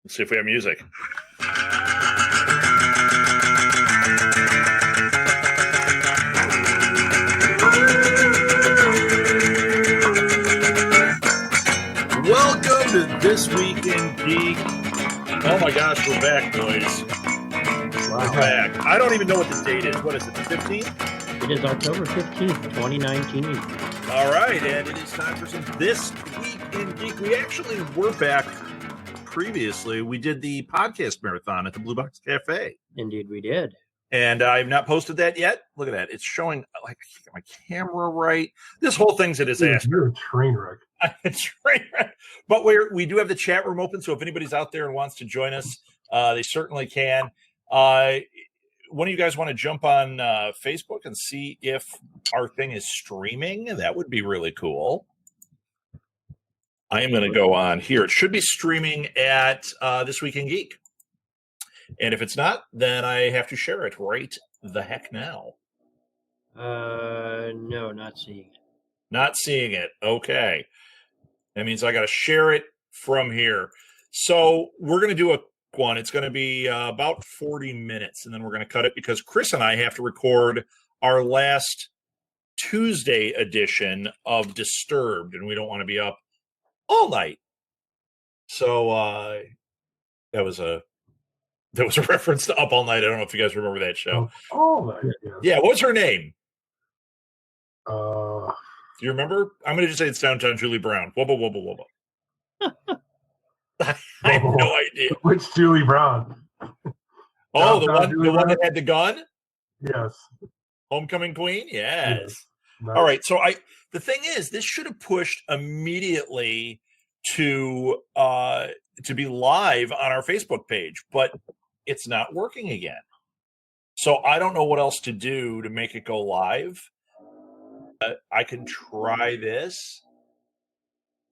Let's see if we have music. Welcome to This Week in Geek. Oh my gosh, we're back, boys. Wow. We're back. I don't even know what the date is. What is it, the 15th? It is October 15th, 2019. All right, and it is time for some This Week in Geek. We actually were back previously. We did the podcast marathon at the Blue Box Cafe. Indeed, we did. And I've not posted that yet. Look at that. It's showing, like, I can't get my camera right. This whole thing's a disaster. You're a train wreck. A train wreck. But we do have the chat room open, so if anybody's out there and wants to join us, they certainly can. One of you guys want to jump on Facebook and see if our thing is streaming? That would be really cool. I am going to go on here. It should be streaming at This Week in Geek. And if it's not, then I have to share it right the heck now. No, not seeing it. Not seeing it. Okay. That means I got to share it from here. So we're going to do a one. It's going to be about 40 minutes, and then we're going to cut it because Chris and I have to record our last Tuesday edition of Disturbed, and we don't want to be up all night. So that was a reference to Up All Night. I don't know if you guys remember that show. All Night. Yeah, what's her name? Do you remember? I'm going to just say it's Downtown Julie Brown. Wubba, wubba, wubba. I have no idea. Which Julie Brown? Oh, the one that had the gun? Yes. Homecoming Queen? Yes. Nice. All right. So the thing is, this should have pushed immediately to be live on our Facebook page, but it's not working again. So I don't know what else to do to make it go live. I can try this.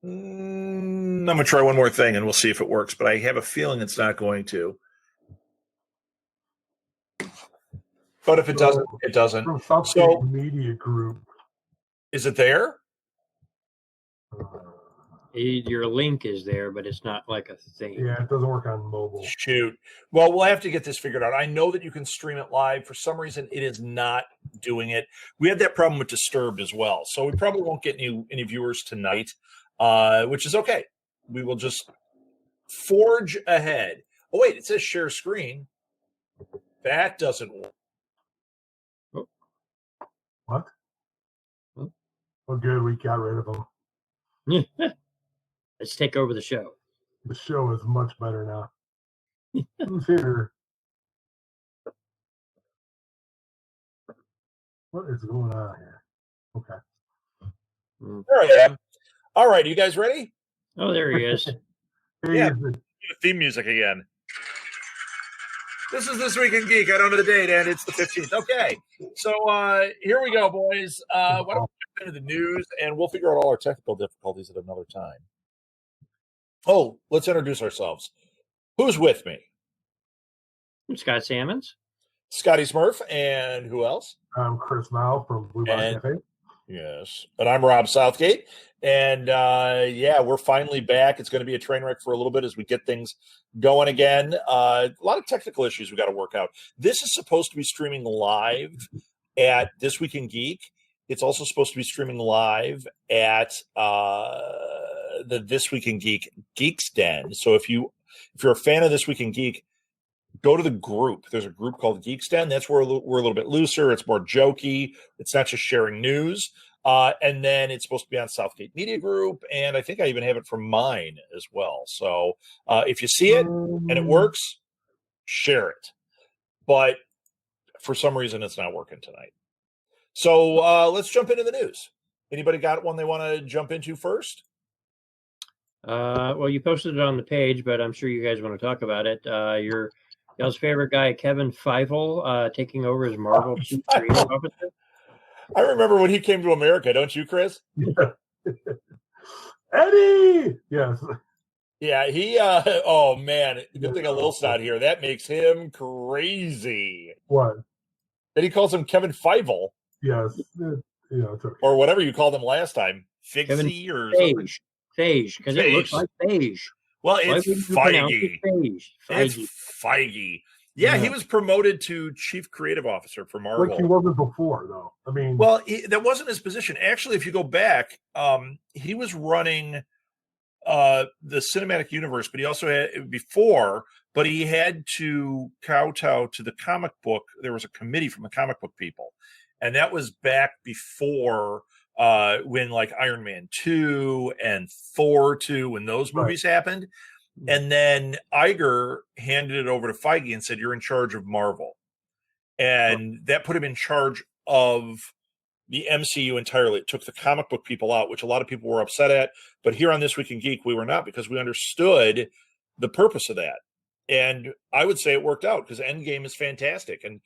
I'm going to try one more thing and we'll see if it works, but I have a feeling it's not going to. But if it doesn't, it doesn't. From Southgate Media Group. Is it there? Your link is there, but it's not like a thing. Yeah, it doesn't work on mobile. Shoot. Well, we'll have to get this figured out. I know that you can stream it live. For some reason, it is not doing it. We had that problem with Disturbed as well. So we probably won't get any viewers tonight, which is okay. We will just forge ahead. Oh, wait, it says share screen. That doesn't work. What? Well, good. We got rid of them. Let's take over the show. The show is much better now. Who's here? What is going on here? Okay. There I am. All right, you guys ready? Oh, there he is. Yeah, theme music again. This is This Week in Geek. I don't know the date, and it's the 15th. Okay, so here we go, boys. Why don't we jump into the news, and we'll figure out all our technical difficulties at another time. Oh, let's introduce ourselves. Who's with me? I'm Scott Sammons. Scotty Smurf, and who else? I'm Chris Mao from Blue Box Cafe. Yes, and I'm Rob Southgate. And we're finally back. It's going to be a train wreck for a little bit as we get things going again. A lot of technical issues we got to work out. This is supposed to be streaming live at This Week in Geek. It's also supposed to be streaming live at the This Week in Geek's Den. So if you're a fan of This Week in Geek, go to the group. There's a group called Geek's Den. That's where we're a little bit looser. It's more jokey. It's not just sharing news. And then it's supposed to be on Southgate Media Group, and I think I even have it from mine as well. So if you see it and it works, share it. But for some reason, it's not working tonight. So let's jump into the news. Anybody got one they want to jump into first? Well, you posted it on the page, but I'm sure you guys want to talk about it. Your y'all's favorite guy, Kevin Feige, taking over as Marvel Chief Creative Officer. I remember when he came to America, don't you, Chris? Yeah. Eddie! Yes. Yeah, he, oh man, good thing Lil's not here. That makes him crazy. What? That he calls him Kevin Feige. Yes. It's okay. Or whatever you called him last time. Fixie or Feige. Feige, because it looks like Feige. Well, Why it's wouldn't you pronounce it Feige. Feige? It's Feige. Yeah, he was promoted to chief creative officer for Marvel. Which he wasn't before, though. I mean, well, that wasn't his position. Actually, if you go back, he was running the cinematic universe, but he also had before. But he had to kowtow to the comic book. There was a committee from the comic book people, and that was back before when like Iron Man 2 and Thor 2, when those movies happened. And then Iger handed it over to Feige and said, "You're in charge of Marvel." And that put him in charge of the MCU entirely. It took the comic book people out, which a lot of people were upset at. But here on This Week in Geek, we were not, because we understood the purpose of that. And I would say it worked out, because Endgame is fantastic. And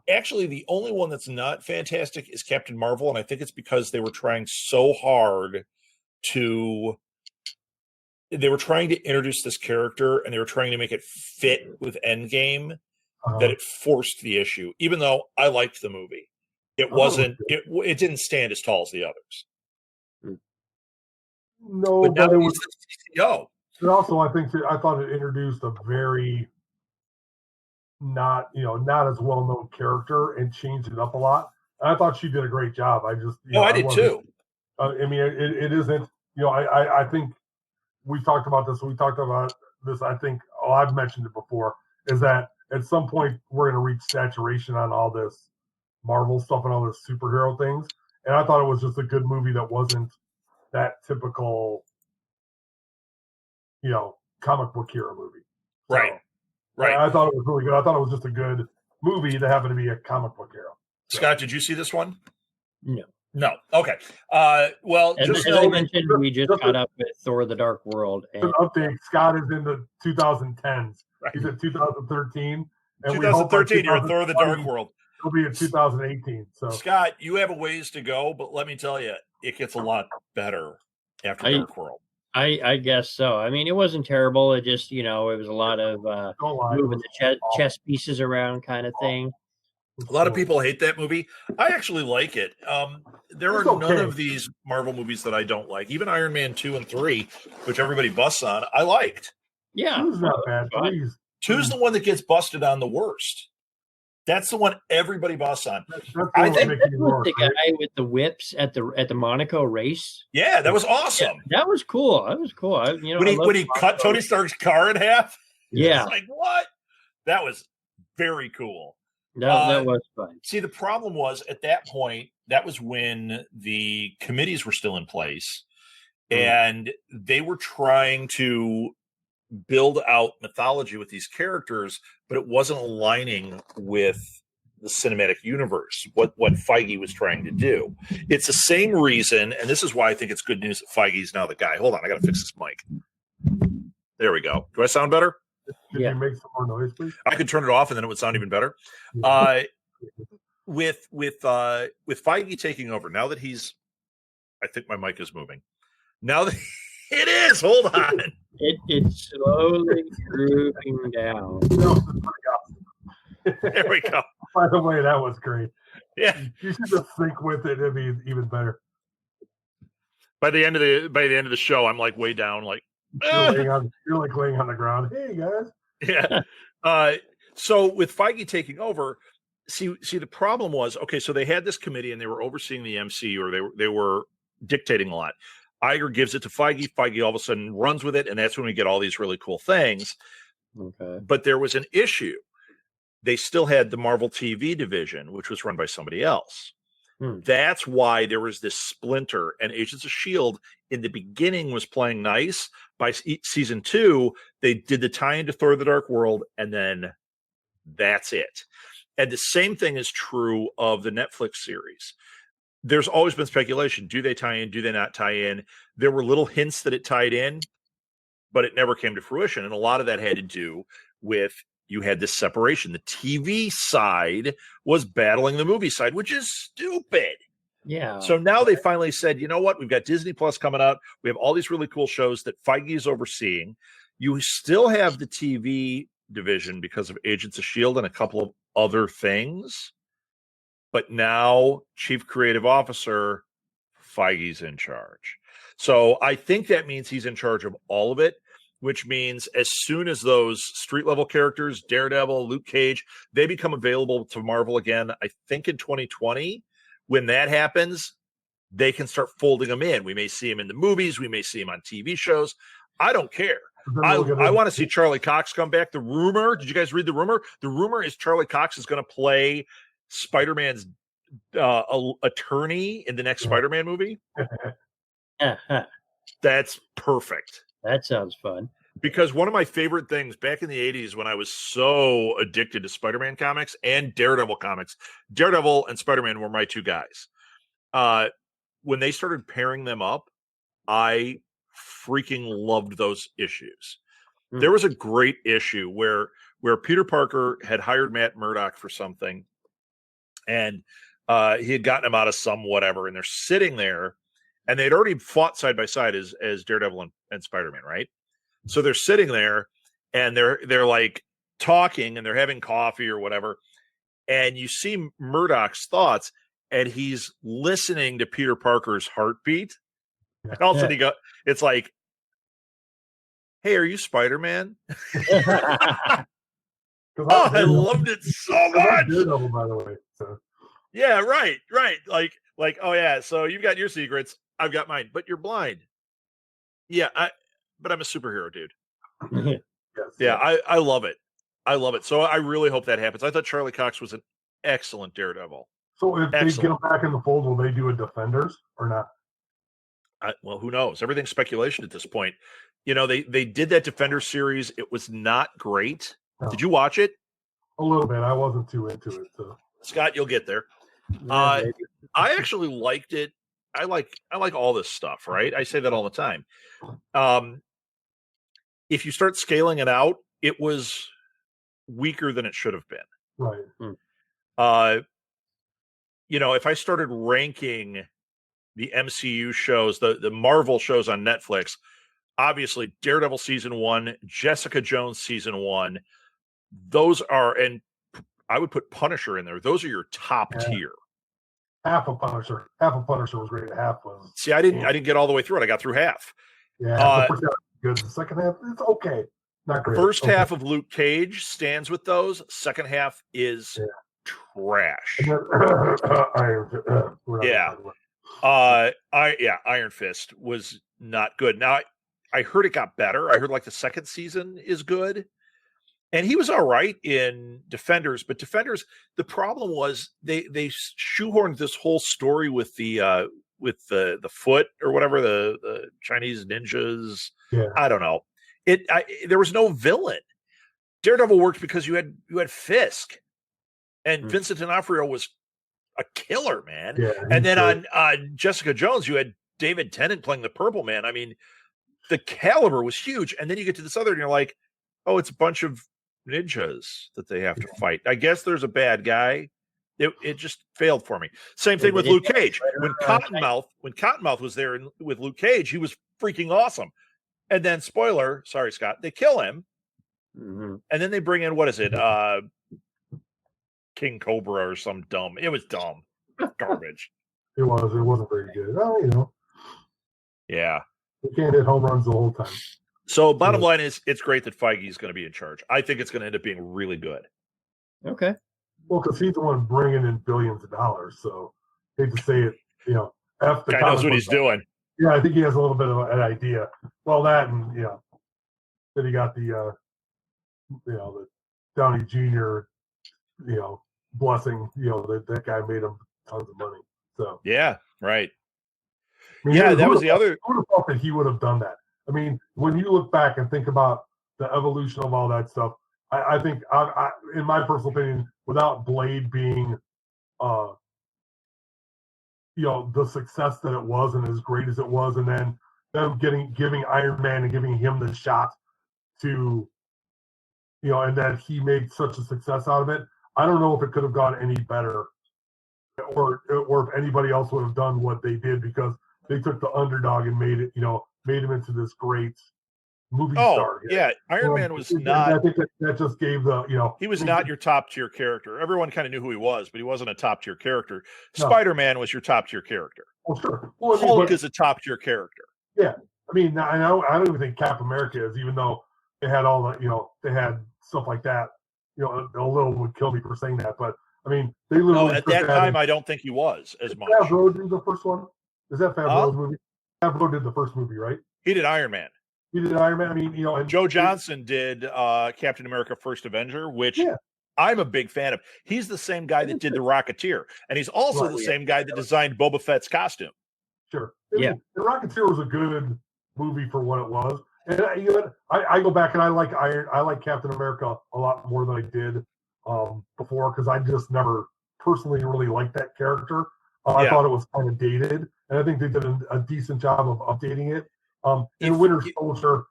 actually, the only one that's not fantastic is Captain Marvel. And I think it's because they were trying so hard they were trying to introduce this character, and they were trying to make it fit with Endgame, that it forced the issue. Even though I liked the movie, it wasn't. It didn't stand as tall as the others. No, but now but it he's was. the CEO. And also, I thought it introduced a very not as well known character and changed it up a lot. And I thought she did a great job. I just I did too. I mean, it isn't. I think. We talked about this. I think I've mentioned it before, is that at some point we're going to reach saturation on all this Marvel stuff and all this superhero things. And I thought it was just a good movie that wasn't that typical, comic book hero movie. Right. I thought it was really good. I thought it was just a good movie that happened to be a comic book hero. Scott, did you see this one? No. Okay. Well, as I mentioned, we just caught up with Thor: The Dark World. And an update. Scott is in the 2010s. Right. He's in 2013. And 2013, you're in Thor: The Dark World. He'll be in 2018. So, Scott, you have a ways to go, but let me tell you, it gets a lot better after Dark World. I guess so. I mean, it wasn't terrible. It just, it was a lot of moving the chess pieces around kind of thing. A lot of people hate that movie. I actually like it. There are none of these Marvel movies that I don't like. Even Iron Man 2 and 3, which everybody busts on, I liked. Yeah. 2's not bad. 2's the one that gets busted on the worst. That's the one everybody busts on. I think the guy with the whips at the Monaco race. Yeah, that was awesome. Yeah, that was cool. When he cut Tony Stark's car in half. Yeah. It's like, what? That was very cool. That was fun. See, the problem was at that point, that was when the committees were still in place, and they were trying to build out mythology with these characters, but it wasn't aligning with the cinematic universe, what Feige was trying to do. It's the same reason, and this is why I think it's good news that Feige's now the guy. Hold on, I got to fix this mic. There we go. Do I sound better? Did you make some more noise, please? I could turn it off and then it would sound even better. With Feige taking over, now that I think my mic is moving. Now that it is, hold on. It's slowly drooping down. There we go. By the way, that was great. Yeah, you should just sync with it. It'd be even better. By the end of the show, I'm like way down, like you're like laying on the ground. Hey guys. Yeah. So with Feige taking over, see the problem was, okay, so they had this committee and they were overseeing the MCU, or they were dictating a lot. Iger gives it to Feige. Feige all of a sudden runs with it, and that's when we get all these really cool things. Okay. But there was an issue. They still had the Marvel TV division, which was run by somebody else. That's why there was this splinter, and Agents of S.H.I.E.L.D. in the beginning was playing nice. By season 2, they did the tie into Thor: The Dark World, and then that's it. And the same thing is true of the Netflix series. There's always been speculation. Do they tie in? Do they not tie in? There were little hints that it tied in, but it never came to fruition. And a lot of that had to do with you had this separation. The TV side was battling the movie side, which is stupid. Yeah. So now they finally said, you know what? We've got Disney Plus coming out. We have all these really cool shows that Feige is overseeing. You still have the TV division because of Agents of S.H.I.E.L.D. and a couple of other things. But now Chief Creative Officer Feige's in charge. So I think that means he's in charge of all of it, which means as soon as those street level characters, Daredevil, Luke Cage, they become available to Marvel again, I think in 2020, when that happens, they can start folding them in. We may see him in the movies. We may see him on TV shows. I don't care. I want to see Charlie Cox come back. The rumor, did you guys read the rumor? The rumor is Charlie Cox is going to play Spider-Man's attorney in the next Spider-Man movie. That's perfect. That sounds fun. Because one of my favorite things back in the 80s when I was so addicted to Spider-Man comics and Daredevil comics, Daredevil and Spider-Man were my two guys. When they started pairing them up, I freaking loved those issues. There was a great issue where Peter Parker had hired Matt Murdock for something, and he had gotten him out of some whatever, and they're sitting there, and they'd already fought side by side as Daredevil and Spider-Man, right? So they're sitting there, and they're like talking, and they're having coffee or whatever, and you see Murdock's thoughts, and he's listening to Peter Parker's heartbeat. And all of a sudden it's like, hey, are you Spider-Man? I loved it so much. Daredevil, by the way. So. Yeah, right. Like, oh yeah, so you've got your secrets, I've got mine, but you're blind. Yeah, but I'm a superhero, dude. Yes, yeah, I love it. I love it. So I really hope that happens. I thought Charlie Cox was an excellent Daredevil. So if they get him back in the fold, will they do a Defenders or not? Well, who knows? Everything's speculation at this point. You know, they did that Defender series. It was not great. No. Did you watch it? A little bit. I wasn't too into it. So. Scott, you'll get there. I actually liked it. I like all this stuff, right? I say that all the time. If you start scaling it out, it was weaker than it should have been. Right. You know, if I started ranking the MCU shows, the Marvel shows on Netflix, obviously Daredevil season 1, Jessica Jones season 1, those are, and I would put Punisher in there. Those are your top tier. Half of Punisher was great. Half was. See, I didn't get all the way through it. I got through half. Yeah, the first half was good. The second half, it's okay. Not great. First half of Luke Cage stands with those. Second half is trash. Iron Fist was not good. Now I heard it got better. I heard like the second season is good, and he was all right in Defenders. But Defenders, the problem was they shoehorned this whole story with the foot or whatever, the Chinese ninjas. Yeah. I don't know. There was no villain. Daredevil worked because you had Fisk. And Vincent D'Onofrio was a killer, man. Yeah, and then on Jessica Jones, you had David Tennant playing the Purple Man. I mean, the caliber was huge. And then you get to this other, and you're like, oh, it's a bunch of ninjas that they have to fight. I guess there's a bad guy. It just failed for me. Same thing with Luke Cage. When Cottonmouth was there with Luke Cage, he was freaking awesome. And then, spoiler, sorry, Scott, they kill him. Mm-hmm. And then they bring in, what is it? King Cobra or some dumb. It was dumb. Garbage. It wasn't very good. Oh, you know. Yeah. You can't hit home runs the whole time. So bottom line is, it's great that Feige is going to be in charge. I think it's going to end up being really good. Okay. Well, because he's the one bringing in billions of dollars. So hate to say it, you know, F the guy knows what he's doing. Yeah, I think he has a little bit of an idea. Well, that and then he got the the Downey Jr. Blessing. That guy made him tons of money. So yeah, right. I mean, yeah, that was the other. Who would have thought that he would have done that? I mean, when you look back and think about the evolution of all that stuff, I think, in my personal opinion, without Blade being, the success that it was and as great as it was, and then them giving Iron Man and giving him the shot to, and that he made such a success out of it. I don't know if it could have gone any better, or if anybody else would have done what they did, because they took the underdog and made him into this great movie star. Yeah, Iron Man was not. I think that just gave he was not your top tier character. Everyone kind of knew who he was, but he wasn't a top tier character. No. Spider-Man was your top tier character. Well, sure. Hulk is a top tier character. Yeah, I mean, I don't even think Cap America is, even though they had all the, they had stuff like that. A little would kill me for saying that, but I mean, they literally. No, at that time, I don't think he was as much. Favreau did the first one. Is that Favreau's movie? Favreau did the first movie, right? He did Iron Man. He did Iron Man. I mean, and Joe Johnson did Captain America: First Avenger, which I'm a big fan of. He's the same guy that did The Rocketeer, and he's also the same guy that designed Boba Fett's costume. Sure. The Rocketeer was a good movie for what it was. And I go back and I like Captain America a lot more than I did before, because I just never personally really liked that character. I thought it was kind of dated, and I think they did a decent job of updating it. In Winter Soldier,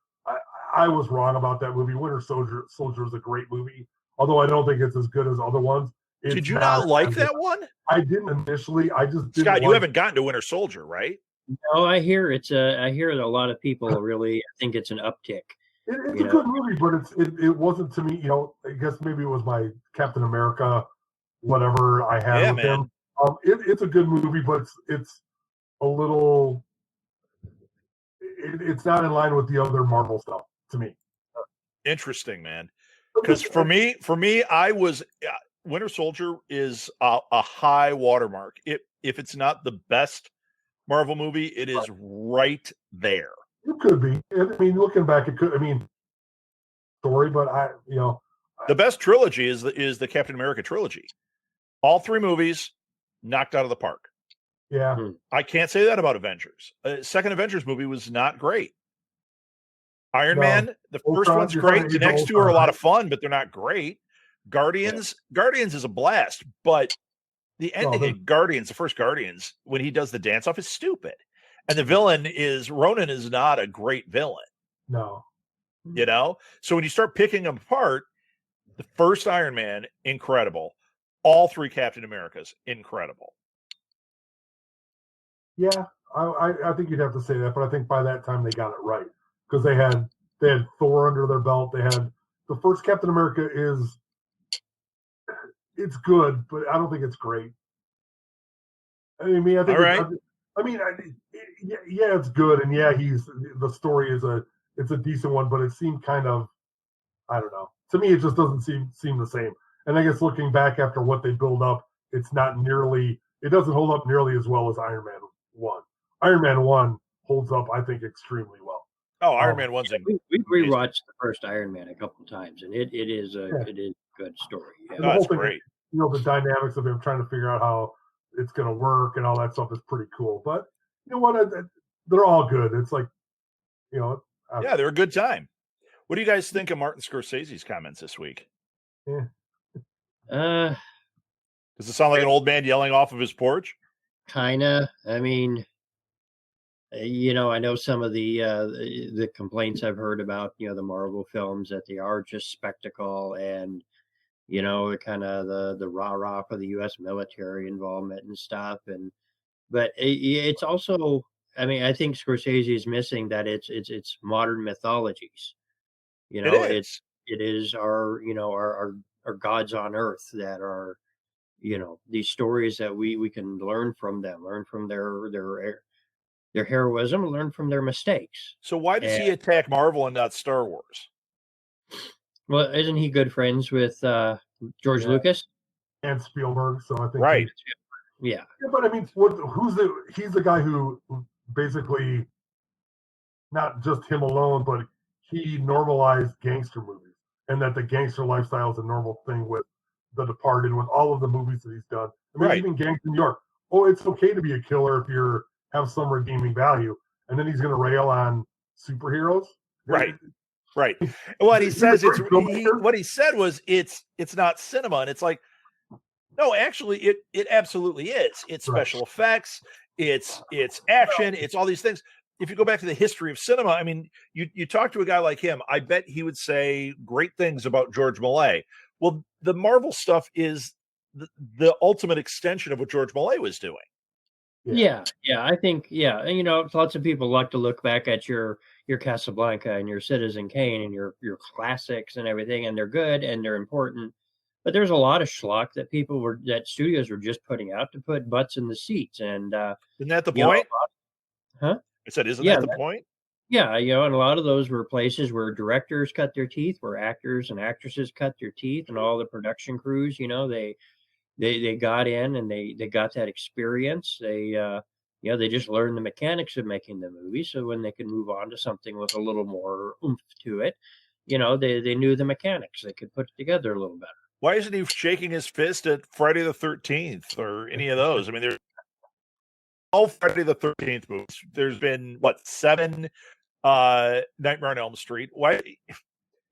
I was wrong about that movie. Winter Soldier is a great movie, although I don't think it's as good as other ones. Did you not like that one? I didn't initially. I just didn't. Scott, you haven't gotten to Winter Soldier, right? No, I hear I hear that a lot of people really think it's an uptick. It's a good movie, but it wasn't to me. I guess maybe it was my Captain America, whatever I had with him. It's a good movie, but it's a little. It's not in line with the other Marvel stuff to me. Interesting, man. Because for me, I was Winter Soldier is a high watermark. If it's not the best Marvel movie, it is right there. It could be. I mean, looking back, it could. I mean, story, but the best trilogy is the Captain America trilogy. All three movies knocked out of the park. Yeah, I can't say that about Avengers. Second Avengers movie was not great. Iron Man, the first one's great. The next two are a lot of fun, but they're not great. Guardians is a blast, but the ending of Guardians, the first Guardians, when he does the dance off, is stupid. And the villain Ronan is not a great villain. No. So when you start picking them apart, the first Iron Man, incredible. All three Captain Americas, incredible. Yeah, I think you'd have to say that, but I think by that time they got it right, because they had Thor under their belt. They had the first Captain America it's good, but I don't think it's great. I think all right. It's good, and the story is it's a decent one, but it seemed kind of, I don't know. To me, it just doesn't seem the same. And I guess looking back after what they build up, it doesn't hold up nearly as well as Iron Man 1. Iron Man 1 holds up, I think, extremely well. Oh, Iron Man 1's we rewatched the first Iron Man a couple of times, and it is a good story. Yeah. That's great. The dynamics of him trying to figure out how it's going to work and all that stuff is pretty cool. But you know what? They're all good. It's like, they're a good time. What do you guys think of Martin Scorsese's comments this week? Yeah. Does it sound like an old man yelling off of his porch? Kinda. I mean, I know some of the complaints I've heard about, the Marvel films, that they are just spectacle, and kind of the rah-rah for the U.S. military involvement and stuff. But it's also, I mean, I think Scorsese is missing that it's modern mythologies. It is our gods on earth that are, these stories that we can learn from them, learn from their heroism, learn from their mistakes. So why does he attack Marvel and not Star Wars? Well, isn't he good friends with George Lucas and Spielberg? So I think right. Yeah, but I mean, he's the guy who basically, not just him alone, but he normalized gangster movies, and that the gangster lifestyle is a normal thing with The Departed, with all of the movies that he's done. I mean, even Gangs in New York. Oh, it's okay to be a killer if you have some redeeming value, and then he's going to rail on superheroes. Right. What he says, what he said was it's not cinema, and it's like, no, actually, it absolutely is. It's special effects, it's action, it's all these things. If you go back to the history of cinema, I mean, you talk to a guy like him, I bet he would say great things about George Millet. Well, the Marvel stuff is the ultimate extension of what George Millet was doing. Yeah, I think, lots of people like to look back at your Casablanca and your Citizen Kane and your classics and everything, and they're good and they're important. But there's a lot of schlock that studios were just putting out to put butts in the seats. And isn't that the point? Huh? I said, isn't Yeah, that the point? Yeah, and a lot of those were places where directors cut their teeth, where actors and actresses cut their teeth, and all the production crews, they got in and they got that experience. They just learned the mechanics of making the movie, so when they could move on to something with a little more oomph to it, they knew the mechanics. They could put it together a little better. Why isn't he shaking his fist at Friday the 13th or any of those? I mean, there's all Friday the 13th movies. There's been, 7 Nightmare on Elm Street. Why?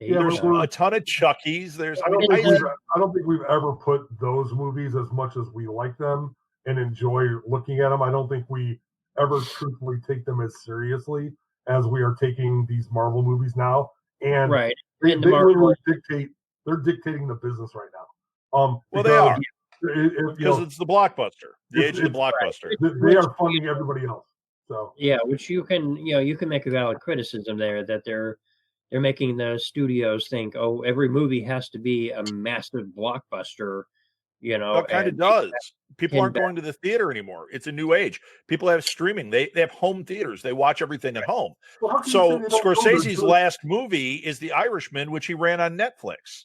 There's a ton of Chuckies. I don't think we've ever put those movies, as much as we like them and enjoy looking at them, I don't think we ever truthfully take them as seriously as we are taking these Marvel movies now. And right. they literally they're dictating the business right now. Well, they are. Because it's the blockbuster, the age of the blockbuster. They are funding everybody else. So yeah, which you can make a valid criticism there, that they're making the studios think, oh, every movie has to be a massive blockbuster. It kind of does. People aren't going to the theater anymore. It's a new age. People have streaming. They have home theaters. They watch everything at home. Well, so Scorsese's last movie is The Irishman, which he ran on Netflix.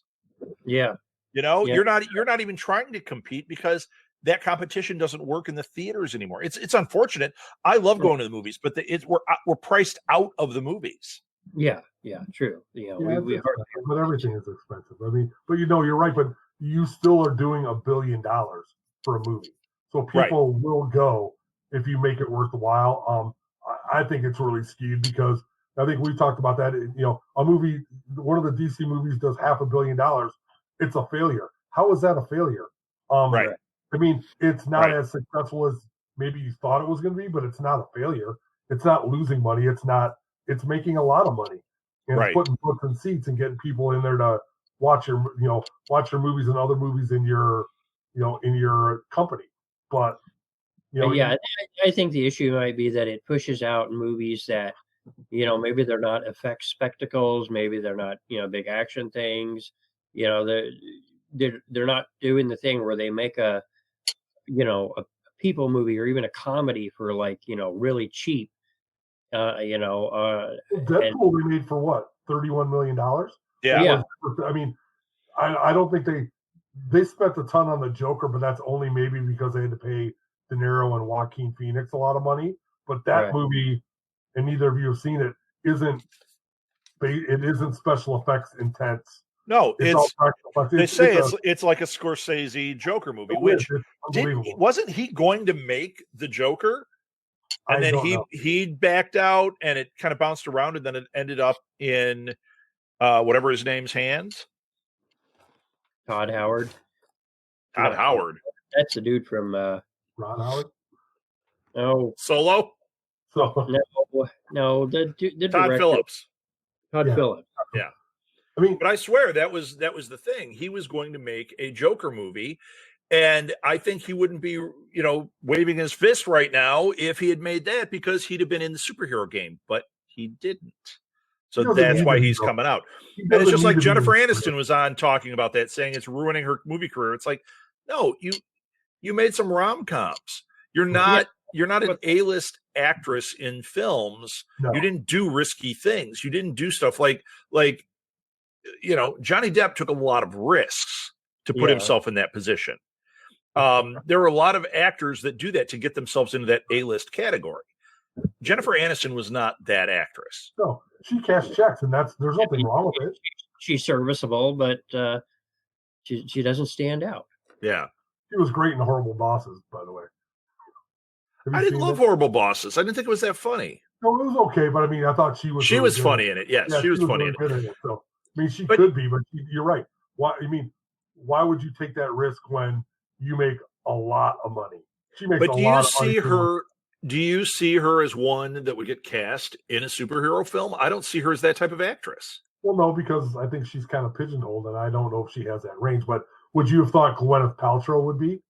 Yeah. You're not even trying to compete because that competition doesn't work in the theaters anymore. It's unfortunate. I love going to the movies, but we're priced out of the movies. Yeah, true. But everything is expensive. I mean, but you're right. But you still are doing $1 billion for a movie, so people will go if you make it worthwhile. I think it's really skewed because I think we talked about that. A movie, one of the DC movies does $500 million. It's a failure. How is that a failure? Right. I mean, it's not as successful as maybe you thought it was going to be, but it's not a failure. It's not losing money. It's making a lot of money, and it's putting books in seats and getting people in there to watch your movies and other movies in your company. But I think the issue might be that it pushes out movies that maybe they're not effect spectacles, maybe they're not big action things. They're not doing the thing where they make a people movie or even a comedy for really cheap. Deadpool they made for what, $31 million? Yeah. I mean, I don't think they spent a ton on the Joker, but that's only maybe because they had to pay De Niro and Joaquin Phoenix a lot of money. But that movie, and neither of you have seen it, isn't special effects intense. No, it's like a Scorsese Joker movie, which wasn't he going to make the Joker? And then he backed out and it kind of bounced around and then it ended up in whatever his name's hands. Todd Howard. Howard. That's the dude from Ron Howard? No. Solo? No, the Todd director. Phillips. Todd Phillips. Yeah. I mean, but I swear that was the thing. He was going to make a Joker movie, and I think he wouldn't be, waving his fist right now if he had made that because he'd have been in the superhero game, but he didn't. So that's why he's coming out. And it's just like Jennifer Aniston was on talking about that, saying it's ruining her movie career. It's like, no, you made some rom-coms. You're not an A-list actress in films. No. You didn't do risky things. You didn't do stuff like Johnny Depp took a lot of risks to put himself in that position. There are a lot of actors that do that to get themselves into that A-list category. Jennifer Aniston was not that actress. No, she cashed checks, and there's nothing wrong with it. She's serviceable, but she doesn't stand out. Yeah. She was great in Horrible Bosses, by the way. I didn't love Horrible Bosses. I didn't think it was that funny. No, it was okay, but I mean, I thought she was. She was funny in it. Yes, she was funny in it. So, I mean, she could be, but you're right. Why would you take that risk when you make a lot of money? She makes. But do you see her as one that would get cast in a superhero film? I don't see her as that type of actress. Well, no, because I think she's kind of pigeonholed, and I don't know if she has that range. But would you have thought Gwyneth Paltrow would be?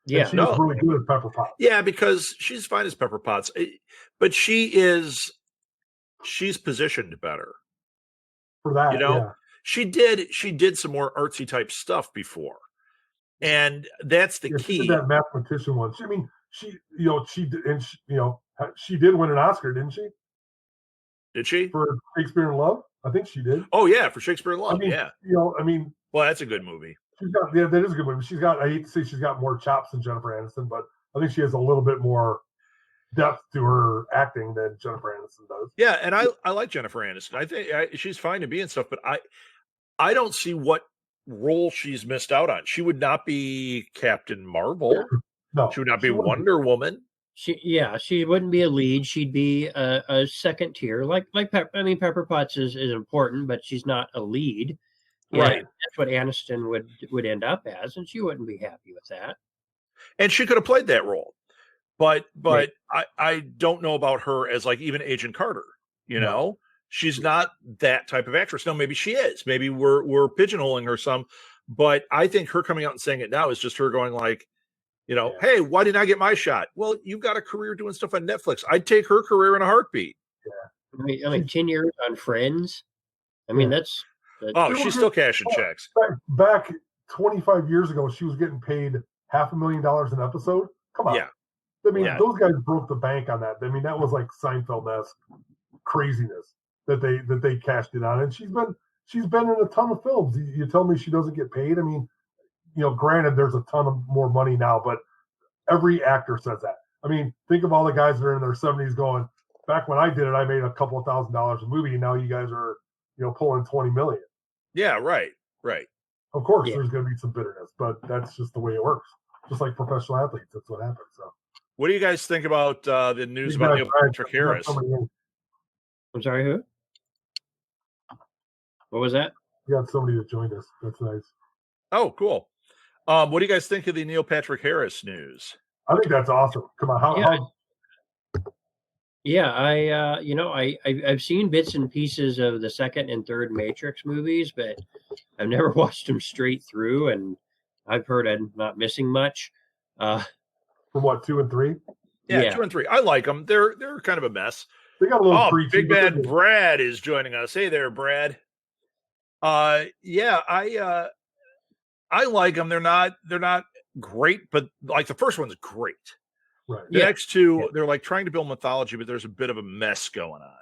Yeah, she's really good at Pepper Potts. Yeah, because she's fine as Pepper Potts, but she's positioned better for that. She did some more artsy type stuff before, and that's the key. She did that mathematician one. She She did win an Oscar, didn't she? Did she? For Shakespeare in Love? I think she did. Oh yeah, for Shakespeare in Love. I mean, yeah. Well, that's a good movie. That is a good movie. I hate to say she's got more chops than Jennifer Aniston, but I think she has a little bit more depth to her acting than Jennifer Aniston does. Yeah, and I like Jennifer Aniston. I think she's fine to be and stuff, but I don't see what role she's missed out on. She would not be Captain Marvel. No, she would not be Wonder Woman. She wouldn't be a lead. She'd be a second tier. Like Pepper Potts is important, but she's not a lead. Right. And that's what Aniston would end up as, and she wouldn't be happy with that. And she could have played that role. But Right. I don't know about her as like even Agent Carter, you know? She's not that type of actress. No, maybe she is. Maybe we're pigeonholing her some, but I think her coming out and saying it now is just her going like, hey, why didn't I get my shot? Well, you've got a career doing stuff on Netflix. I'd take her career in a heartbeat. Yeah. I mean 10 years on Friends. I mean, that's she's still cashing checks. Back 25 years ago, she was getting paid $500,000 an episode. Come on. Yeah. I mean, those guys broke the bank on that. I mean, that was like Seinfeld-esque craziness that they cashed it on. And she's been in a ton of films. You tell me she doesn't get paid? I mean, granted, there's a ton of more money now, but every actor says that. I mean, think of all the guys that are in their 70s going, back when I did it, I made a couple of $1,000s a movie, and now you guys are, pulling 20 million. Yeah, right. Of course, there's going to be some bitterness, but that's just the way it works. Just like professional athletes, that's what happens. So, what do you guys think about the news about Neil Patrick Harris? I'm sorry, who? What was that? We got somebody that joined us. That's nice. Oh, cool. What do you guys think of the Neil Patrick Harris news? I think that's awesome. Come on, I've seen bits and pieces of the second and third Matrix movies, but I've never watched them straight through, and I've heard I'm not missing much. From what, 2 and 3? Yeah, 2 and 3. I like them. They're kind of a mess. They got a little preachy. Big Bad Brad is joining us. Hey there, Brad. I like them. They're not great, but like the first one's great. Right. The next two, they're like trying to build mythology, but there's a bit of a mess going on.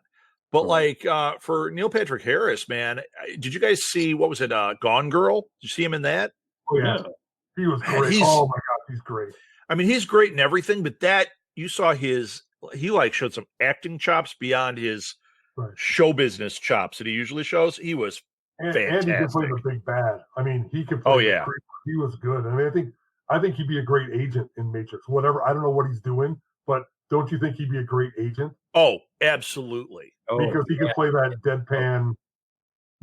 But like for Neil Patrick Harris, man, did you guys see, what was it, Gone Girl? Did you see him in that? Oh yeah, he was great. Oh my god, he's great. I mean, he's great in everything, but that you saw he like showed some acting chops beyond his show business chops that he usually shows. He was fantastic. And he could play the big bad. I mean, he could play. Oh yeah, he was good. I mean, I think he'd be a great agent in Matrix. Whatever, I don't know what he's doing, but don't you think he'd be a great agent? Oh, absolutely. Because he could play that deadpan,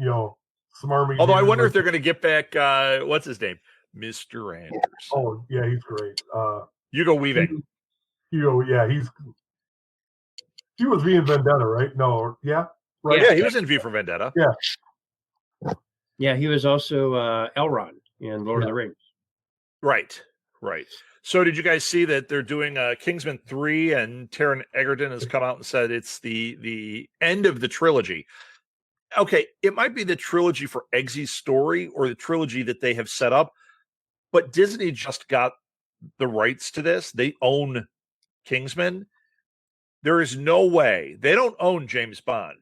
smarmy. Although I wonder if they're going to get back, what's his name? Mr. Anderson. Oh, yeah, he's great. Hugo Weaving. Hugo, yeah, he was V in Vendetta, right? No, yeah? Right. Yeah, he was in V for Vendetta. Yeah. Yeah, he was also Elrond in Lord of the Rings. Right. So did you guys see that they're doing Kingsman 3, and Taron Egerton has come out and said it's the end of the trilogy. Okay, it might be the trilogy for Eggsy's story or the trilogy that they have set up, but Disney just got the rights to this. They own Kingsman. There is no way. They don't own James Bond.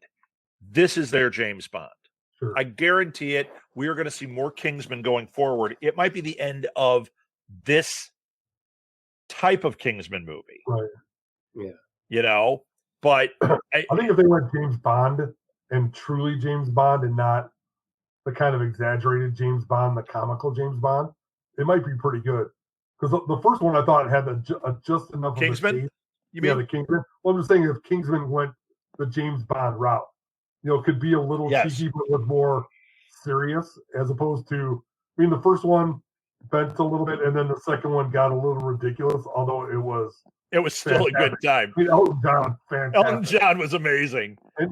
This is their James Bond. Sure. I guarantee it. We are going to see more Kingsman going forward. It might be the end of this type of Kingsman movie. Right. Yeah. But I think if they went James Bond and truly James Bond and not the kind of exaggerated James Bond, the comical James Bond, it might be pretty good. Because the first one I thought had just enough Kingsman? of a You mean the Kingsman? Well, I'm just saying if Kingsman went the James Bond route, it could be a little cheeky, but was more serious as opposed to, the first one bent a little bit, and then the second one got a little ridiculous, although it was still fantastic. a good time. Elton John, fantastic. Elton John was amazing. And,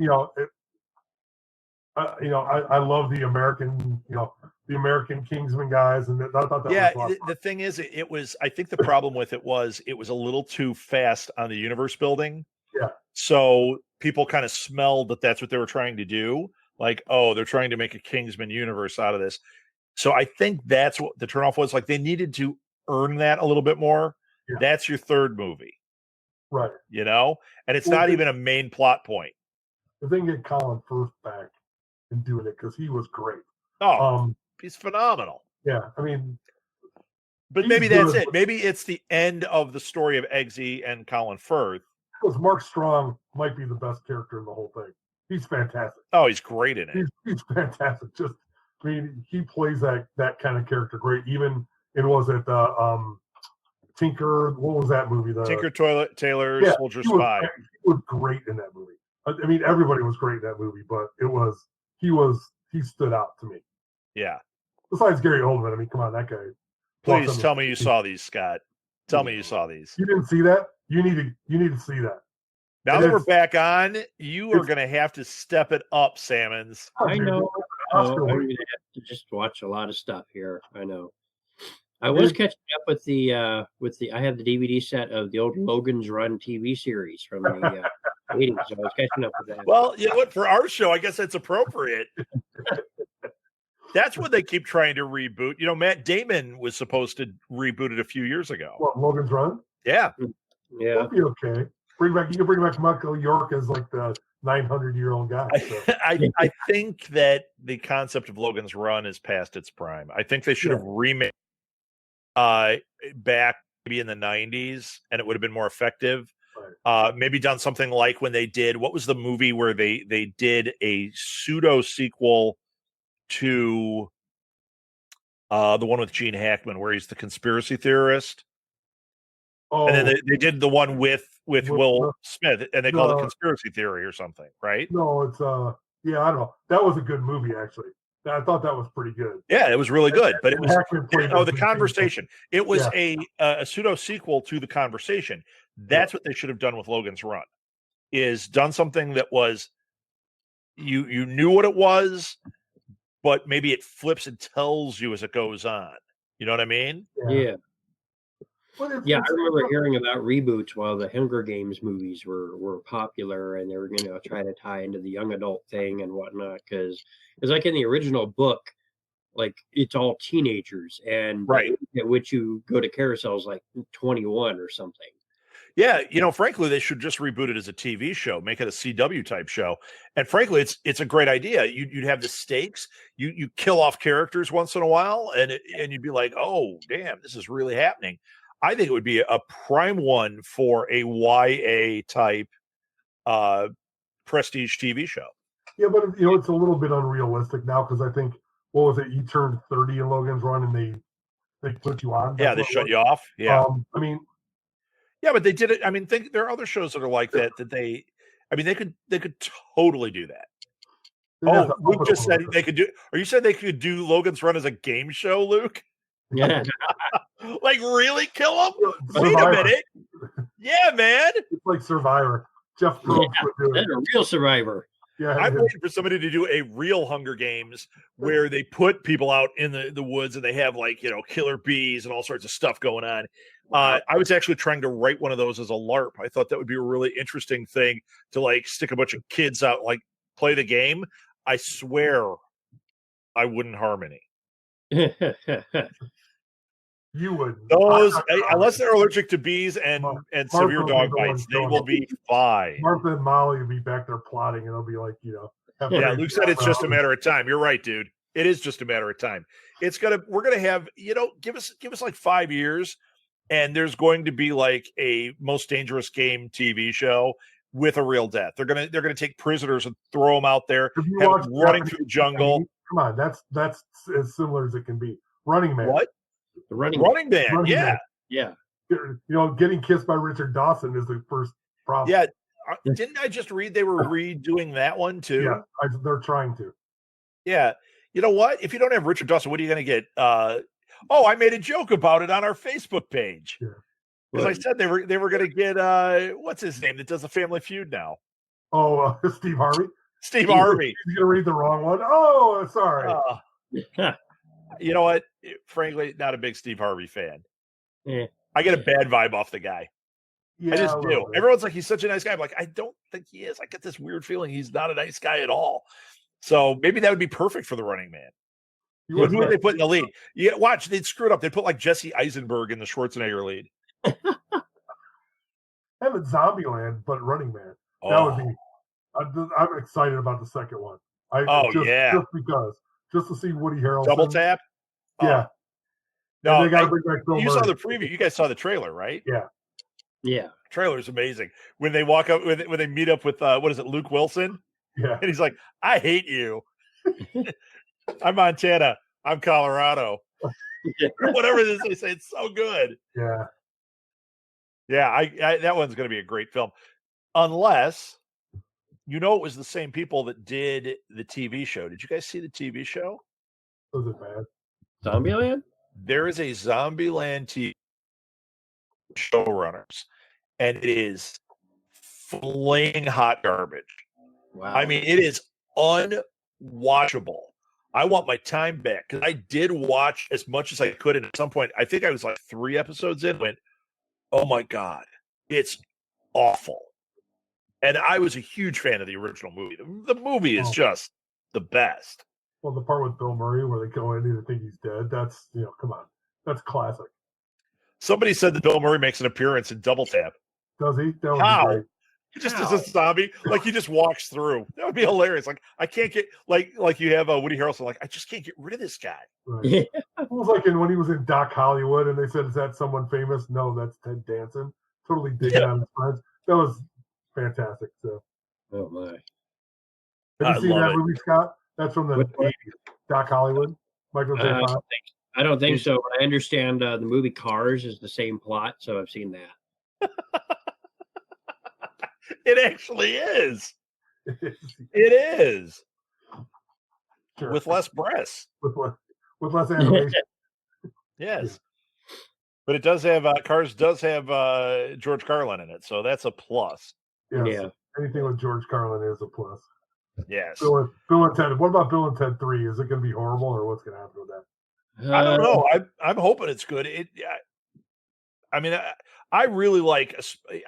I love the American Kingsman guys, and I thought that was the thing is, it was, I think the problem with it was a little too fast on the universe building. Yeah. So people kind of smelled that that's what they were trying to do. Like, they're trying to make a Kingsman universe out of this. So I think that's what the turnoff was. Like, they needed to earn that a little bit more. Yeah. That's your third movie. Right. You know, and it's Well, not even a main plot point. If they can get Colin Firth back and doing it, because he was great. Oh, he's phenomenal. Yeah, I mean, but maybe that's it. Maybe it's the end of the story of Eggsy and Colin Firth. Because Mark Strong might be the best character in the whole thing. He's fantastic. Oh, he's great in it. He's fantastic. Just, I mean, he plays that kind of character great. Even Tinker. What was that movie? Tinker Tailor Soldier Spy. He was great in that movie. I mean, everybody was great in that movie, but he stood out to me. Yeah. Besides Gary Oldman, I mean, come on, that guy. Please tell me you saw these, Scott. Tell me you saw these. You didn't see that? You need to see that. Now that we're back on, you are going to have to step it up, Salmons. I know. I'm going to have to just watch a lot of stuff here. I know. I was catching up with the. I have the DVD set of the old Logan's Run TV series from the 80s. So I was catching up with that. Well, you know what? For our show, I guess that's appropriate. That's what they keep trying to reboot. You know, Matt Damon was supposed to reboot it a few years ago. What, Logan's Run? Yeah. Yeah. That'd be okay. You can bring back Michael York as like the 900-year-old guy. So. I think that the concept of Logan's Run is past its prime. I think they should have remade back maybe in the 90s, and it would have been more effective. Right. Maybe done something like when they did, what was the movie where they did a pseudo sequel to the one with Gene Hackman where he's the conspiracy theorist. Oh. And then they did the one with Will Smith, and they called it Conspiracy Theory or something, right? No, it's I don't know. That was a good movie, actually. I thought that was pretty good. Yeah, it was really good. But it was The Conversation. It was a pseudo sequel to The Conversation. That's what they should have done with Logan's Run. Is done something that was you knew what it was, but maybe it flips and tells you as it goes on. You know what I mean? Yeah. I remember hearing about reboots while the Hunger Games movies were popular, and they were going to try to tie into the young adult thing and whatnot. Because like in the original book, like it's all teenagers, and at which you go to carousels like 21 or something. Yeah, you know, frankly, they should just reboot it as a TV show, make it a CW type show. And frankly, it's a great idea. You'd have the stakes. You kill off characters once in a while, and you'd be like, oh, damn, this is really happening. I think it would be a prime one for a YA type prestige TV show. Yeah, but it's a little bit unrealistic now because I think what was it? You turned 30 in Logan's Run, and they put you on. Yeah, they shut you off. Yeah, I mean. Yeah, but they did it. I mean, there are other shows that are like that. They could totally do that. Oh, Luke just said they could do. Or you said they could do Logan's Run as a game show, Luke? Yeah. Like really kill him? Wait a minute. Yeah, man. It's like Survivor. Jeff Probst would do it. That's a real Survivor. Yeah, I'm waiting for somebody to do a real Hunger Games where they put people out in the woods and they have like, killer bees and all sorts of stuff going on. I was actually trying to write one of those as a LARP. I thought that would be a really interesting thing to like stick a bunch of kids out, like play the game. I swear I wouldn't harm any. You would. Those, unless they're allergic to bees and severe dog bites, they will be fine. Martha and Molly will be back there plotting, and they'll be like, Yeah, Luke said it's just a matter of time. You're right, dude. It is just a matter of time. We're gonna have, give us like 5 years, and there's going to be like a Most Dangerous Game TV show with a real death. They're gonna take prisoners and throw them out there, have them running through the jungle. Come on, that's as similar as it can be. Running Man. What? The Running Man. Yeah. Yeah. Getting kissed by Richard Dawson is the first problem. Yeah. Didn't I just read they were redoing that one too? Yeah, they're trying to. Yeah. You know what? If you don't have Richard Dawson, what are you going to get? I made a joke about it on our Facebook page. Because I said they were going to get what's his name that does the Family Feud now? Oh, Steve Harvey. Steve Harvey. He's going to read the wrong one. Oh, sorry. You know what? Frankly, not a big Steve Harvey fan. Yeah. I get a bad vibe off the guy. Yeah, I just do. Everyone's like, he's such a nice guy. I'm like, I don't think he is. I get this weird feeling he's not a nice guy at all. So maybe that would be perfect for the Running Man. Who would they put in the lead? Yeah, watch, they'd screw it up. They'd put like Jesse Eisenberg in the Schwarzenegger lead. Have it Zombieland, but Running Man. That Oh, would be. I'm excited about the second one. Just because, just to see Woody Harrelson. Double Tap. Yeah. No, and they got to bring back Bill you Murray. saw the preview. You guys saw the trailer, right? Yeah. Yeah. Trailer's amazing. When they walk up, when they meet up with what is it, Luke Wilson? Yeah. And he's like, "I hate you. I'm Montana. I'm Colorado." Or whatever it is they say. It's so good. Yeah. Yeah, I that one's going to be a great film, unless it was the same people that did the TV show. Did you guys see the TV show? Was it bad? Zombieland? There is a Zombieland TV showrunners, and it is flaming hot garbage. Wow. I mean, it is unwatchable. I want my time back because I did watch as much as I could, and at some point, I think I was like 3 episodes in, went, "Oh my god, it's awful." And I was a huge fan of the original movie. The movie is just the best. Well, the part with Bill Murray where they go in and think he's dead, that's, come on. That's classic. Somebody said that Bill Murray makes an appearance in Double Tap. Does he? That would How? be great. He just is a zombie. Like, he just walks through. That would be hilarious. Like, I can't get, like you have Woody Harrelson, like, I just can't get rid of this guy. Right. Yeah. It was like when he was in Doc Hollywood and they said, "Is that someone famous?" No, that's Ted Danson. Totally digging on his friends. That was fantastic. So. Oh, my. Have you seen that movie, Scott? That's from the 80s. Doc Hollywood. Michael J. Fox. I don't think so. But I understand the movie Cars is the same plot, so I've seen that. It actually is. It is. Sure. With less breasts. With less animation. Yes. But it does have Cars does have George Carlin in it, so that's a plus. Yes. Yeah. Anything with George Carlin is a plus. Yes. Bill and Ted. What about Bill and Ted 3? Is it going to be horrible, or what's going to happen with that? I don't know. I'm hoping it's good. I mean, I really like.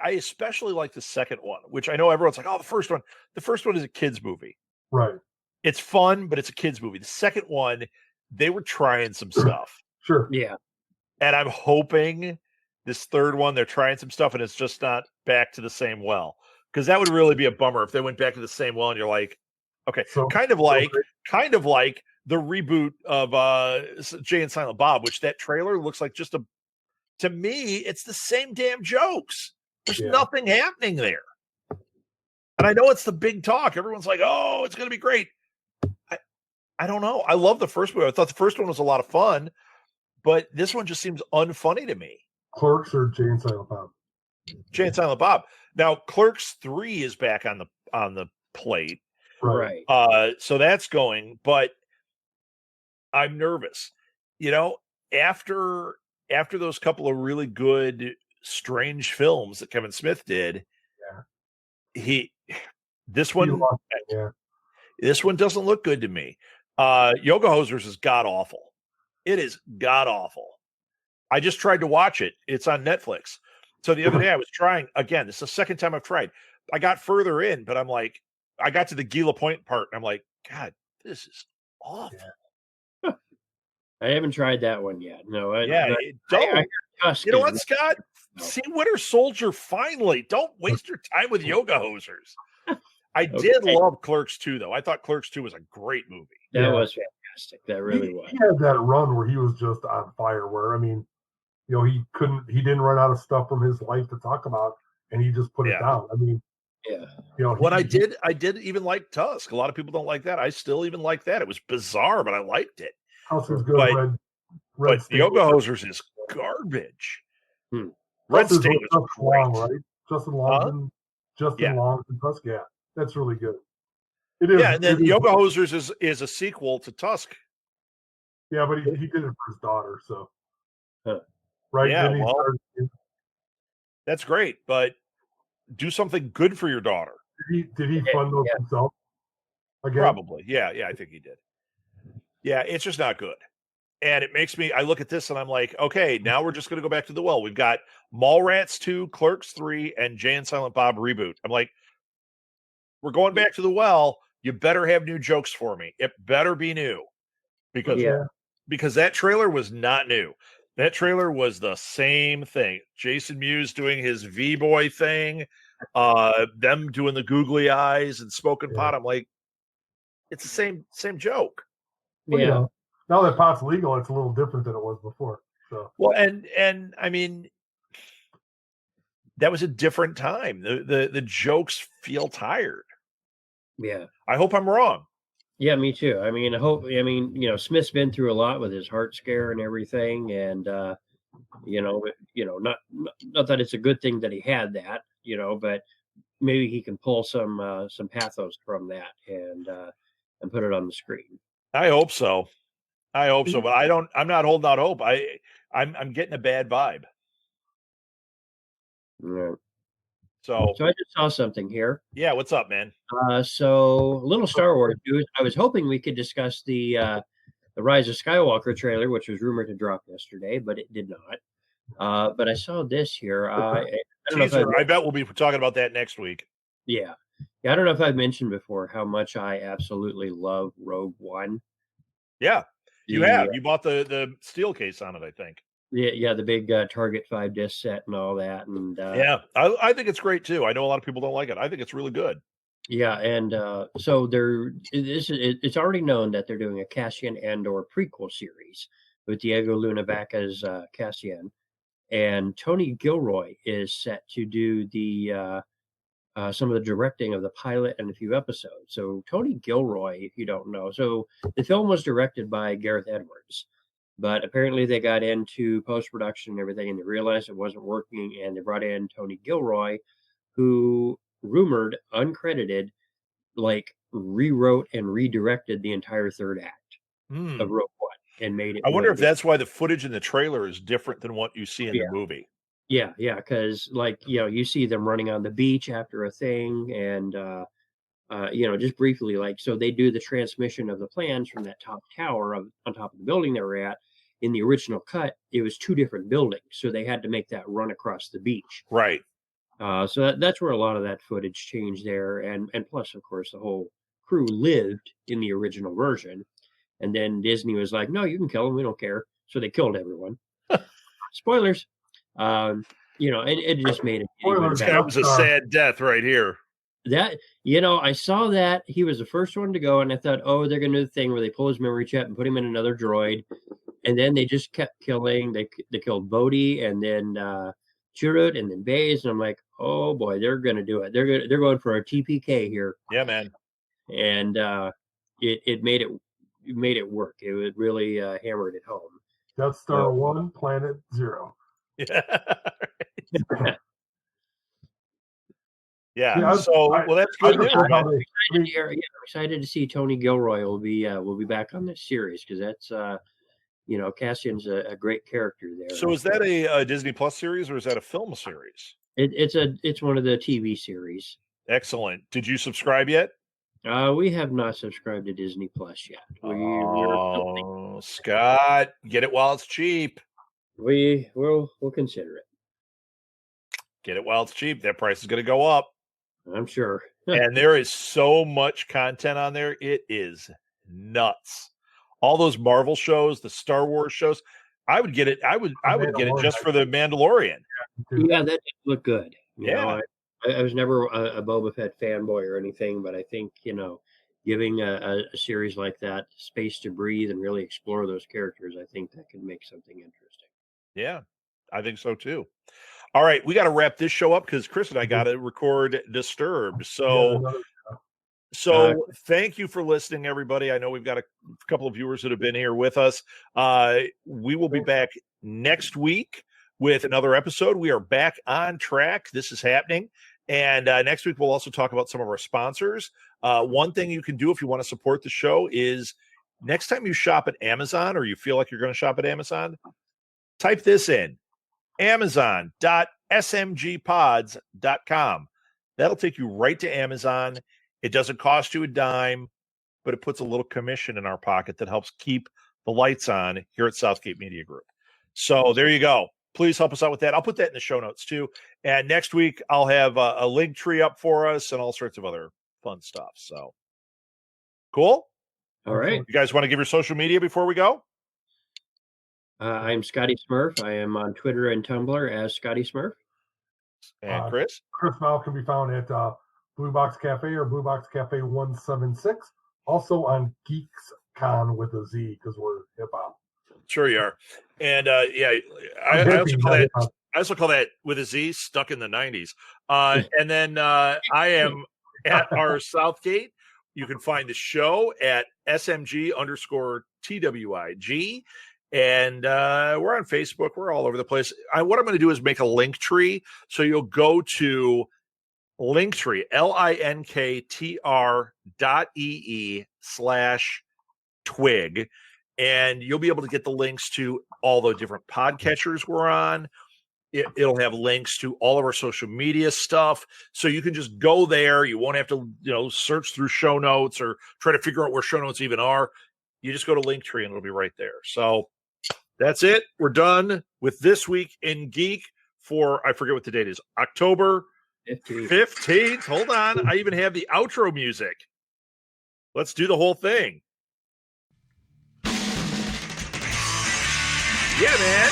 I especially like the second one, which I know everyone's like, "Oh, the first one." The first one is a kids movie. Right. It's fun, but it's a kids movie. The second one, they were trying some stuff. Sure. Yeah. And I'm hoping this third one, they're trying some stuff, and it's just not back to the same well. Because that would really be a bummer if they went back to the same well, and you're like, okay, kind of like the reboot of Jay and Silent Bob, which that trailer looks like just to me, it's the same damn jokes. There's nothing happening there. And I know it's the big talk. Everyone's like, "Oh, it's going to be great." I don't know. I love the first one. I thought the first one was a lot of fun, but this one just seems unfunny to me. Clerks or Jay and Silent Bob? Jay and Silent Bob. Now, Clerks 3 is back on the plate. Right. So that's going, but I'm nervous. After those couple of really good, strange films that Kevin Smith did, this one doesn't look good to me. Yoga Hosers is god awful. It is god awful. I just tried to watch it. It's on Netflix. So the other day I was trying again. This is the second time I've tried. I got further in, but I'm like, I got to the Gila Point part, and I'm like, God, this is awful. Yeah. I haven't tried that one yet. No, don't. You know what, Scott? See Winter Soldier finally. Don't waste your time with Yoga Hosers. I did love Clerks 2, though. I thought Clerks 2 was a great movie. That was fantastic. That really was. He had that run where he was just on fire, where, I mean, he didn't run out of stuff from his life to talk about, and he just put it down. I mean, I did even like Tusk. A lot of people don't like that. I still even like that. It was bizarre, but I liked it. Tusk was good. But Yoga Hosers is garbage. Red State was great. Long, right? Justin Long and Tusk. Yeah, that's really good. It is. Yeah, and then Yoga Hosers is a sequel to Tusk. Yeah, but he did it for his daughter, so. Right? Yeah, that's great, but do something good for your daughter. Did he fund those himself? Again? Probably. Yeah, I think he did. Yeah, it's just not good. And it makes me, I look at this and I'm like, okay, now we're just going to go back to the well. We've got Mallrats 2, Clerks 3, and Jay and Silent Bob reboot. I'm like, we're going back to the well. You better have new jokes for me. It better be new. Because that trailer was not new. That trailer was the same thing. Jason Mewes doing his V-boy thing, them doing the googly eyes and smoking pot. I'm like, it's the same joke. Well, yeah. Now that pot's legal, it's a little different than it was before. So well, and I mean, that was a different time. The jokes feel tired. Yeah. I hope I'm wrong. Yeah, me too. I mean, Smith's been through a lot with his heart scare and everything, and not that it's a good thing that he had that, but maybe he can pull some pathos from that and put it on the screen. I hope so. But I'm not holding out hope. I'm getting a bad vibe. Yeah. So I just saw something here. Yeah, what's up, man? So a little Star Wars news. I was hoping we could discuss the Rise of Skywalker trailer, which was rumored to drop yesterday, but it did not. But I saw this here. I bet we'll be talking about that next week. Yeah. I don't know if I've mentioned before how much I absolutely love Rogue One. Yeah, you have. You bought the steel case on it, I think. Yeah, the big Target 5 disc set and all that, and yeah, I think it's great too. I know a lot of people don't like it. I think it's really good. Yeah, and so it's already known that they're doing a Cassian Andor prequel series with Diego Luna back as Cassian, and Tony Gilroy is set to do the some of the directing of the pilot and a few episodes. So Tony Gilroy, if you don't know, so the film was directed by Gareth Edwards. But apparently they got into post-production and everything, and they realized it wasn't working, and they brought in Tony Gilroy, who rumored, uncredited, rewrote and redirected the entire third act of Rogue One and made it. I wonder if that's why the footage in the trailer is different than what you see in the movie. Yeah, because you see them running on the beach after a thing, and just briefly, so they do the transmission of the plans from that top tower on top of the building they were at. In the original cut, it was two different buildings, so they had to make that run across the beach. Right. So that's where a lot of that footage changed there, and plus, of course, the whole crew lived in the original version, and then Disney was like, "No, you can kill them, we don't care." So they killed everyone. Spoilers. And it just made it. That was a sad death right here. That I saw that he was the first one to go, and I thought, oh, they're gonna do the thing where they pull his memory chip and put him in another droid, and then they just kept killing. They killed Bodhi, and then Chirrut, and then Baze, and I'm like, oh boy, they're gonna do it. They're going for a TPK here. Yeah, man. And it made it work. It would really hammered it home. Death Star 1, Planet 0. Yeah. Yeah. So that's good news. I'm excited to see Tony Gilroy will be back on this series, because that's Cassian's a great character there. So is that a Disney Plus series, or is that a film series? It's one of the TV series. Excellent. Did you subscribe yet? We have not subscribed to Disney Plus yet. Scott, get it while it's cheap. We'll consider it. Get it while it's cheap. That price is going to go up. I'm sure. And there is so much content on there. It is nuts. All those Marvel shows, the Star Wars shows. I would get it. I would get it just for the Mandalorian. Yeah, that looked good. Yeah. I was never a Boba Fett fanboy or anything, but I think, giving a series like that space to breathe and really explore those characters, I think that could make something interesting. Yeah, I think so too. All right, we got to wrap this show up because Chris and I got to record Disturbed. So thank you for listening, everybody. I know we've got a couple of viewers that have been here with us. We will be back next week with another episode. We are back on track. This is happening. And next week, we'll also talk about some of our sponsors. One thing you can do if you want to support the show is next time you shop at Amazon, or you feel like you're going to shop at Amazon, type this in: amazon.smgpods.com. That'll take you right to Amazon. It doesn't cost you a dime, but it puts a little commission in our pocket that helps keep the lights on here at Southgate Media Group. So there you go. Please help us out with that. I'll put that in the show notes too. And next week, I'll have a link tree up for us and all sorts of other fun stuff. So cool. All right. You guys want to give your social media before we go? I'm Scotty Smurf. I am on Twitter and Tumblr as Scotty Smurf. And Chris? Chris Mao can be found at Blue Box Cafe or Blue Box Cafe 176. Also on Geeks Con with a Z because we're hip hop. Sure you are. And I also call that with a Z, stuck in the 90s. And then I am at our Southgate. You can find the show at SMG_TWIG. And we're on Facebook. We're all over the place. What I'm going to do is make a link tree. So you'll go to Linktree, linktr.ee/twig. And you'll be able to get the links to all the different podcatchers we're on. It'll have links to all of our social media stuff. So you can just go there. You won't have to, search through show notes or try to figure out where show notes even are. You just go to Linktree and it'll be right there. So that's it. We're done with This Week in Geek for, I forget what the date is, October 15th. Hold on. I even have the outro music. Let's do the whole thing. Yeah, man.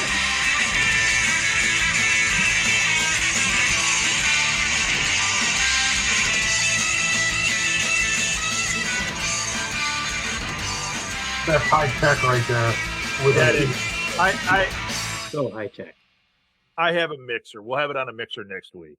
That's high tech right there. That is. So high tech. I have a mixer. We'll have it on a mixer next week.